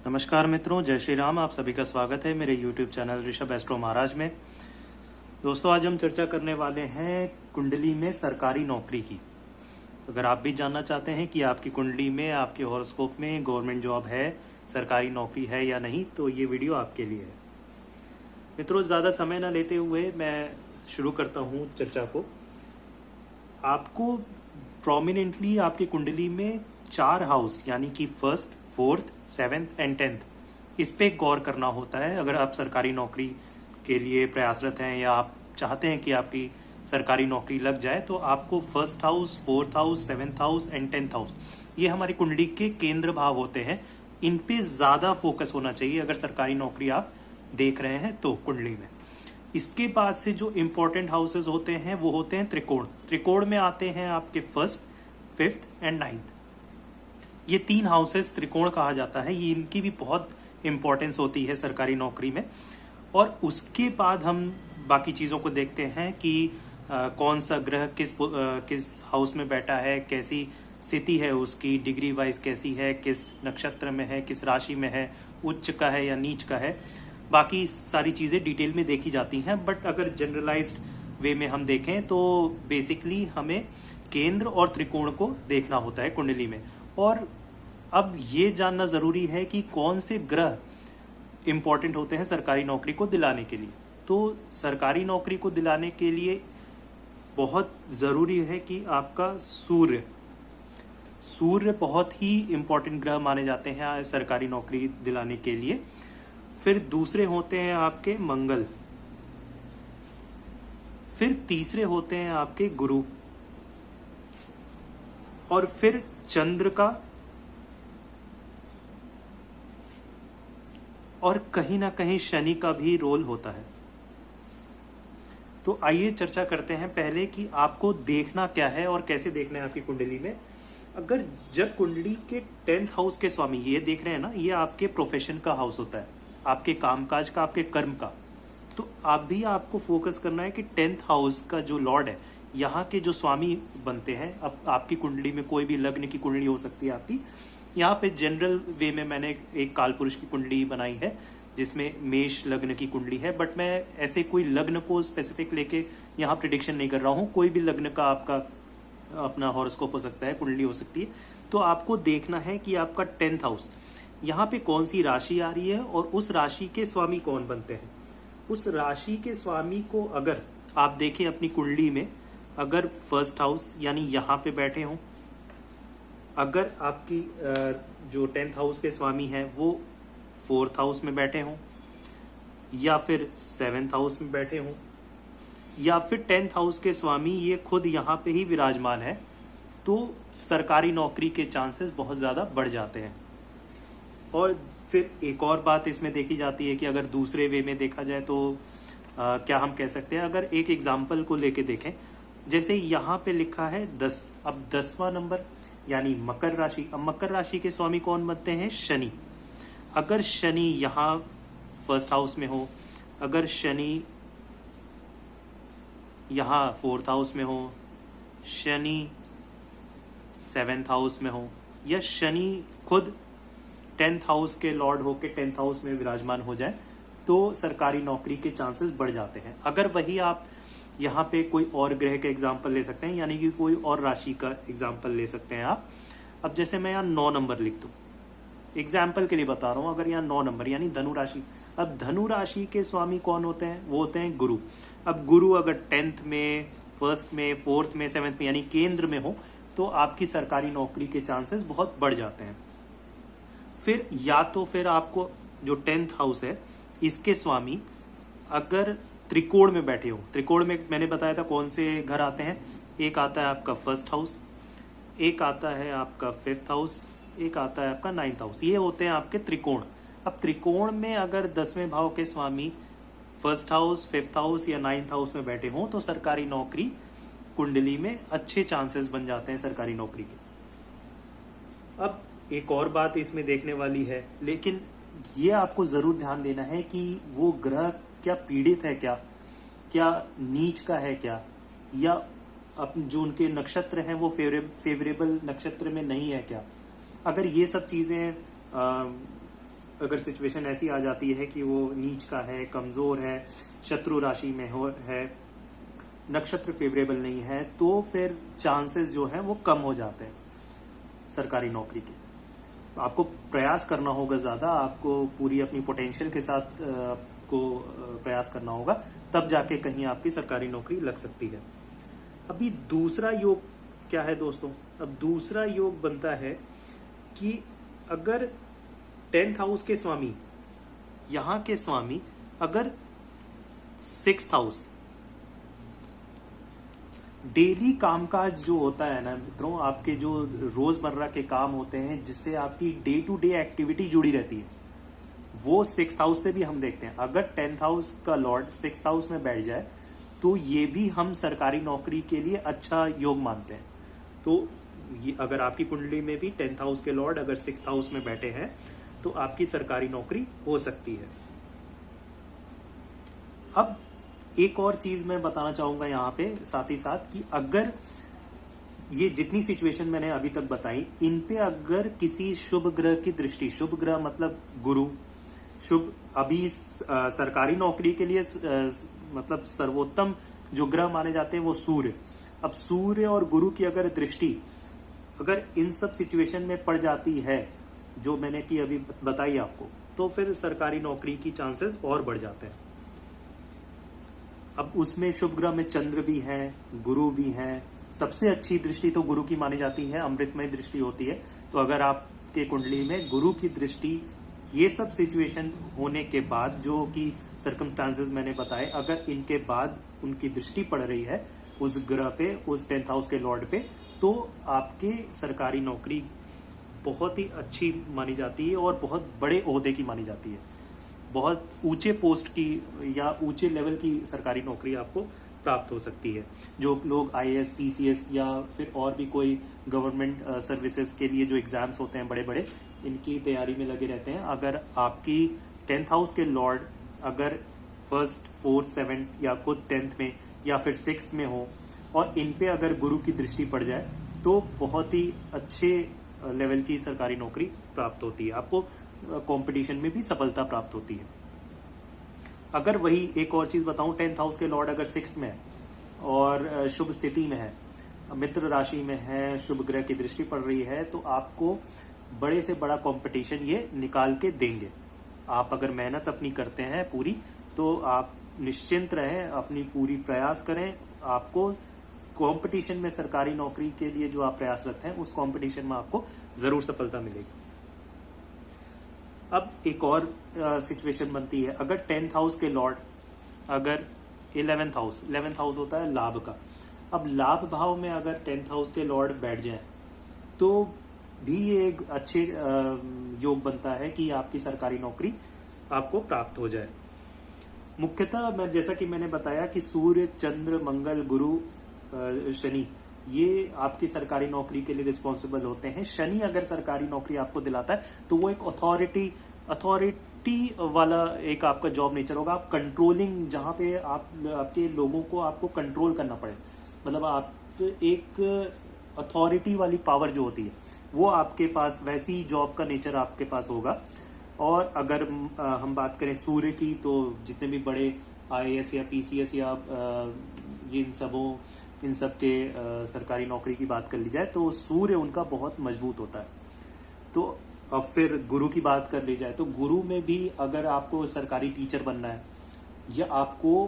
नमस्कार मित्रों, जय श्री राम। आप सभी का स्वागत है मेरे YouTube चैनल ऋषभ एस्ट्रो महाराज में। दोस्तों, आज हम चर्चा करने वाले हैं कुंडली में सरकारी नौकरी की। अगर आप भी जानना चाहते हैं कि आपकी कुंडली में, आपके हॉरोस्कोप में गवर्नमेंट जॉब है, सरकारी नौकरी है या नहीं, तो ये वीडियो आपके लिए है। मित्रों, ज़्यादा समय न लेते हुए मैं शुरू करता हूँ चर्चा को। आपको प्रोमिनेंटली आपकी कुंडली में 4 हाउस यानी कि 1st, 4th, 7th and 10th इस पे गौर करना होता है। अगर आप सरकारी नौकरी के लिए प्रयासरत हैं या आप चाहते हैं कि आपकी सरकारी नौकरी लग जाए, तो आपको 1st house, 4th house, 7th house and 10th house, ये हमारी कुंडली के केंद्र भाव होते हैं। इन पे ज़्यादा फोकस होना चाहिए अगर सरकारी नौकरी आप देख रहे हैं तो कुंडली में। इसके बाद से जो इम्पोर्टेंट हाउसेज होते हैं वो होते हैं त्रिकोण। त्रिकोण में आते हैं आपके 1st, 5th एंड 9th। ये 3 हाउसेस त्रिकोण कहा जाता है। ये इनकी भी बहुत इम्पोर्टेंस होती है सरकारी नौकरी में। और उसके बाद हम बाकी चीज़ों को देखते हैं कि कौन सा ग्रह किस हाउस में बैठा है, कैसी स्थिति है उसकी, डिग्री वाइज कैसी है, किस नक्षत्र में है, किस राशि में है, उच्च का है या नीच का है। बाकी सारी चीज़ें डिटेल में देखी जाती हैं। बट अगर जनरलाइज्ड वे में हम देखें तो बेसिकली हमें केंद्र और त्रिकोण को देखना होता है कुंडली में। और अब ये जानना ज़रूरी है कि कौन से ग्रह इम्पॉर्टेंट होते हैं सरकारी नौकरी को दिलाने के लिए। तो सरकारी नौकरी को दिलाने के लिए बहुत ज़रूरी है कि आपका सूर्य बहुत ही इम्पॉर्टेंट ग्रह माने जाते हैं सरकारी नौकरी दिलाने के लिए। फिर दूसरे होते हैं आपके मंगल, फिर तीसरे होते हैं आपके गुरु, और फिर चंद्र का, और कहीं ना कहीं शनि का भी रोल होता है। तो आइए चर्चा करते हैं पहले कि आपको देखना क्या है और कैसे देखना है आपकी कुंडली में। अगर जब कुंडली के 10th हाउस के स्वामी, ये देख रहे हैं ना, ये आपके प्रोफेशन का हाउस होता है, आपके कामकाज का, आपके कर्म का। तो आपको फोकस करना है कि 10th हाउस का जो लॉर्ड है, यहाँ के जो स्वामी बनते हैं। अब आपकी कुंडली में कोई भी लग्न की कुंडली हो सकती है आपकी। यहाँ पे जनरल वे में मैंने एक काल पुरुष की कुंडली बनाई है जिसमें मेष लग्न की कुंडली है। बट मैं ऐसे कोई लग्न को स्पेसिफिक लेके यहाँ प्रिडिक्शन नहीं कर रहा हूँ। कोई भी लग्न का आपका अपना हॉरोस्कोप हो सकता है, कुंडली हो सकती है। तो आपको देखना है कि आपका 10th हाउस यहाँ पे कौन सी राशि आ रही है और उस राशि के स्वामी कौन बनते हैं। उस राशि के स्वामी को अगर आप देखें अपनी कुंडली में, अगर 1st हाउस यानी यहाँ पे बैठे हों, अगर आपकी जो 10th हाउस के स्वामी हैं वो 4th हाउस में बैठे हों, या फिर 7th हाउस में बैठे हों, या फिर 10th हाउस के स्वामी ये खुद यहाँ पे ही विराजमान है, तो सरकारी नौकरी के चांसेस बहुत ज़्यादा बढ़ जाते हैं। और फिर एक और बात इसमें देखी जाती है कि अगर दूसरे वे में देखा जाए तो क्या हम कह सकते हैं, अगर एक एग्जाम्पल को लेके देखें, जैसे यहाँ पे लिखा है 10, अब 10वां नंबर यानी मकर राशि। अब मकर राशि के स्वामी कौन बनते हैं? शनि। अगर शनि यहाँ 1st हाउस में हो, अगर शनि यहाँ 4th हाउस में हो, शनि 7th हाउस में हो, या शनि खुद 10th हाउस के लॉर्ड होके 10th हाउस में विराजमान हो जाए, तो सरकारी नौकरी के चांसेस बढ़ जाते हैं। अगर वही आप यहाँ पे कोई और ग्रह का एग्जाम्पल ले सकते हैं, यानी कि कोई और राशि का एग्जाम्पल ले सकते हैं आप। अब जैसे मैं यहाँ 9 नंबर लिख दूँ, एग्जाम्पल के लिए बता रहा हूँ। अगर यहाँ 9 नंबर यानी धनु राशि, अब धनु राशि के स्वामी कौन होते हैं? वो होते हैं गुरु। अब गुरु अगर 10th में, 1st में, 4th में, 7th में यानी केंद्र में हो, तो आपकी सरकारी नौकरी के चांसेस बहुत बढ़ जाते हैं। फिर या तो फिर आपको जो 10th हाउस है इसके स्वामी अगर त्रिकोण में बैठे हो, त्रिकोण में मैंने बताया था कौन से घर आते हैं। एक आता है आपका 1st हाउस, एक आता है आपका 5th हाउस, एक आता है आपका 9th हाउस। ये होते हैं आपके त्रिकोण। अब त्रिकोण में अगर 10वें भाव के स्वामी 1st हाउस, 5th हाउस या 9th हाउस में बैठे हों, तो सरकारी नौकरी कुंडली में अच्छे चांसेस बन जाते हैं सरकारी नौकरी के। अब एक और बात इसमें देखने वाली है, लेकिन ये आपको ज़रूर ध्यान देना है कि वो ग्रह क्या पीड़ित है, क्या नीच का है, क्या या जो उनके नक्षत्र हैं वो फेवरेबल नक्षत्र में नहीं है क्या। अगर ये सब चीज़ें अगर सिचुएशन ऐसी आ जाती है कि वो नीच का है, कमज़ोर है, शत्रु राशि में है, नक्षत्र फेवरेबल नहीं है, तो फिर चांसेस जो हैं वो कम हो जाते हैं सरकारी नौकरी के। आपको प्रयास करना होगा ज़्यादा, आपको पूरी अपनी पोटेंशियल के साथ को प्रयास करना होगा, तब जाके कहीं आपकी सरकारी नौकरी लग सकती है। अभी दूसरा योग क्या है दोस्तों? अब दूसरा योग बनता है कि अगर 10th हाउस के स्वामी, यहाँ के स्वामी अगर 6th हाउस, डेली कामकाज जो होता है ना मित्रों, आपके जो रोजमर्रा के काम होते हैं जिससे आपकी डे टू डे एक्टिविटी जुड़ी रहती है, वो 6th हाउस से भी हम देखते हैं। अगर 10th हाउस का लॉर्ड 6th हाउस में बैठ जाए तो ये भी हम सरकारी नौकरी के लिए अच्छा योग मानते हैं। तो ये अगर आपकी कुंडली में भी 10th हाउस के लॉर्ड अगर 6th हाउस में बैठे हैं तो आपकी सरकारी नौकरी हो सकती है। अब एक और चीज मैं बताना चाहूंगा यहाँ पे साथ ही साथ कि अगर ये जितनी सिचुएशन मैंने अभी तक बताई, इन पे अगर किसी शुभ ग्रह की दृष्टि, शुभ ग्रह मतलब गुरु, शुभ अभी सरकारी नौकरी के लिए मतलब सर्वोत्तम जो ग्रह माने जाते हैं वो सूर्य। अब सूर्य और गुरु की अगर दृष्टि अगर इन सब सिचुएशन में पड़ जाती है जो मैंने की अभी बताई आपको, तो फिर सरकारी नौकरी की चांसेस और बढ़ जाते हैं। अब उसमें शुभ ग्रह में चंद्र भी है, गुरु भी है। सबसे अच्छी दृष्टि तो गुरु की मानी जाती है, अमृतमय दृष्टि होती है। तो अगर आपके कुंडली में गुरु की दृष्टि, ये सब सिचुएशन होने के बाद जो कि सर्कमस्टांसेस मैंने बताए, अगर इनके बाद उनकी दृष्टि पड़ रही है उस ग्रह पे, उस 10th हाउस के लॉर्ड पे, तो आपके सरकारी नौकरी बहुत ही अच्छी मानी जाती है और बहुत बड़े ओहदे की मानी जाती है। बहुत ऊंचे पोस्ट की या ऊंचे लेवल की सरकारी नौकरी आपको प्राप्त हो सकती है। जो लोग IAS, PCS या फिर और भी कोई गवर्नमेंट सर्विसेज के लिए जो एग्ज़ाम्स होते हैं बड़े बड़े, इनकी तैयारी में लगे रहते हैं, अगर आपकी 10th हाउस के लॉर्ड अगर 1st, 4th, 7th या खुद 10th में या फिर 6th में हो और इन पे अगर गुरु की दृष्टि पड़ जाए तो बहुत ही अच्छे लेवल की सरकारी नौकरी प्राप्त होती है। आपको कंपटीशन में भी सफलता प्राप्त होती है। अगर वही एक और चीज़ बताऊं, 10th हाउस के लॉर्ड अगर 6th में है और शुभ स्थिति में है, मित्र राशि में है, शुभ ग्रह की दृष्टि पड़ रही है, तो आपको बड़े से बड़ा कंपटीशन ये निकाल के देंगे। आप अगर मेहनत अपनी करते हैं पूरी, तो आप निश्चिंत रहें, अपनी पूरी प्रयास करें। आपको कंपटीशन में सरकारी नौकरी के लिए जो आप प्रयासरत हैं, उस कंपटीशन में आपको ज़रूर सफलता मिलेगी। अब एक और सिचुएशन बनती है, अगर 10th हाउस के लॉर्ड अगर 11th हाउस होता है लाभ का। अब लाभ भाव में अगर 10th हाउस के लॉर्ड बैठ जाए तो भी ये एक अच्छे योग बनता है कि आपकी सरकारी नौकरी आपको प्राप्त हो जाए। मुख्यतः मैं जैसा कि मैंने बताया कि सूर्य, चंद्र, मंगल, गुरु, शनि, ये आपकी सरकारी नौकरी के लिए रिस्पॉन्सिबल होते हैं। शनि अगर सरकारी नौकरी आपको दिलाता है तो वो एक अथॉरिटी वाला एक आपका जॉब नेचर होगा। आप कंट्रोलिंग, जहाँ पे आपके लोगों को आपको कंट्रोल करना पड़े, मतलब आप एक अथॉरिटी वाली पावर जो होती है वो आपके पास, वैसी जॉब का नेचर आपके पास होगा। और अगर हम बात करें सूर्य की, तो जितने भी बड़े IAS या PCS या ये इन सब के सरकारी नौकरी की बात कर ली जाए तो सूर्य उनका बहुत मजबूत होता है। तो अब फिर गुरु की बात कर ली जाए तो गुरु में भी अगर आपको सरकारी टीचर बनना है या आपको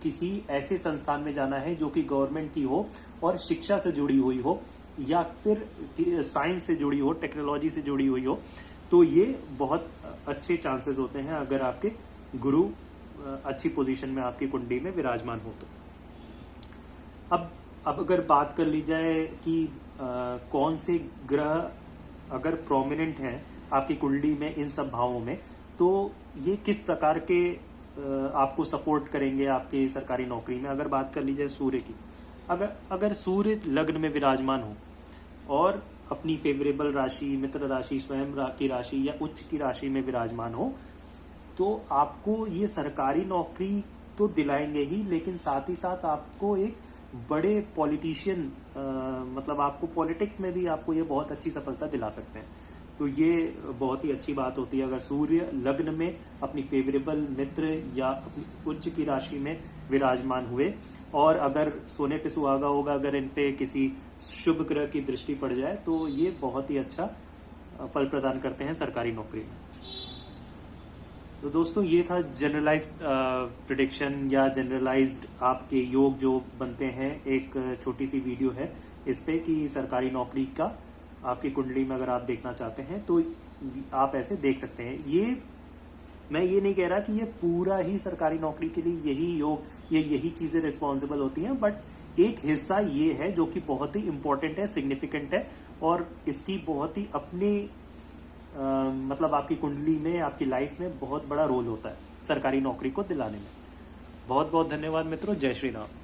किसी ऐसे संस्थान में जाना है जो कि गवर्नमेंट की हो और शिक्षा से जुड़ी हुई हो या फिर साइंस से जुड़ी हो, टेक्नोलॉजी से जुड़ी हुई हो, तो ये बहुत अच्छे चांसेस होते हैं अगर आपके गुरु अच्छी पोजीशन में आपकी कुंडली में विराजमान हो तो। अब अगर बात कर ली जाए कि कौन से ग्रह अगर प्रोमिनेंट हैं आपकी कुंडली में इन सब भावों में, तो ये किस प्रकार के आपको सपोर्ट करेंगे आपकी सरकारी नौकरी में। अगर बात कर ली जाए सूर्य की, अगर सूर्य लग्न में विराजमान हो और अपनी फेवरेबल राशि, मित्र राशि, स्वयं की राशि या उच्च की राशि में विराजमान हो, तो आपको ये सरकारी नौकरी तो दिलाएंगे ही, लेकिन साथ ही साथ आपको एक बड़े पॉलिटिशियन, मतलब आपको पॉलिटिक्स में भी आपको ये बहुत अच्छी सफलता दिला सकते हैं। तो ये बहुत ही अच्छी बात होती है। अगर सूर्य लग्न में अपनी फेवरेबल मित्र या अपनी उच्च की राशि में विराजमान हुए, और अगर सोने पे सुहागा होगा, अगर इन पे किसी शुभ ग्रह की दृष्टि पड़ जाए, तो ये बहुत ही अच्छा फल प्रदान करते हैं सरकारी नौकरी में। तो दोस्तों, ये था जनरलाइज्ड प्रेडिक्शन या जनरलाइज्ड आपके योग जो बनते हैं। एक छोटी सी वीडियो है इस पे कि सरकारी नौकरी का आपकी कुंडली में अगर आप देखना चाहते हैं तो आप ऐसे देख सकते हैं। ये मैं ये नहीं कह रहा कि ये पूरा ही सरकारी नौकरी के लिए यही योग, ये यही चीज़ें रिस्पॉन्सिबल होती हैं, बट एक हिस्सा ये है जो कि बहुत ही इम्पोर्टेंट है, सिग्निफिकेंट है, और इसकी बहुत ही अपनी मतलब आपकी कुंडली में, आपकी लाइफ में बहुत बड़ा रोल होता है सरकारी नौकरी को दिलाने में। बहुत बहुत धन्यवाद मित्रों। जय श्री राम।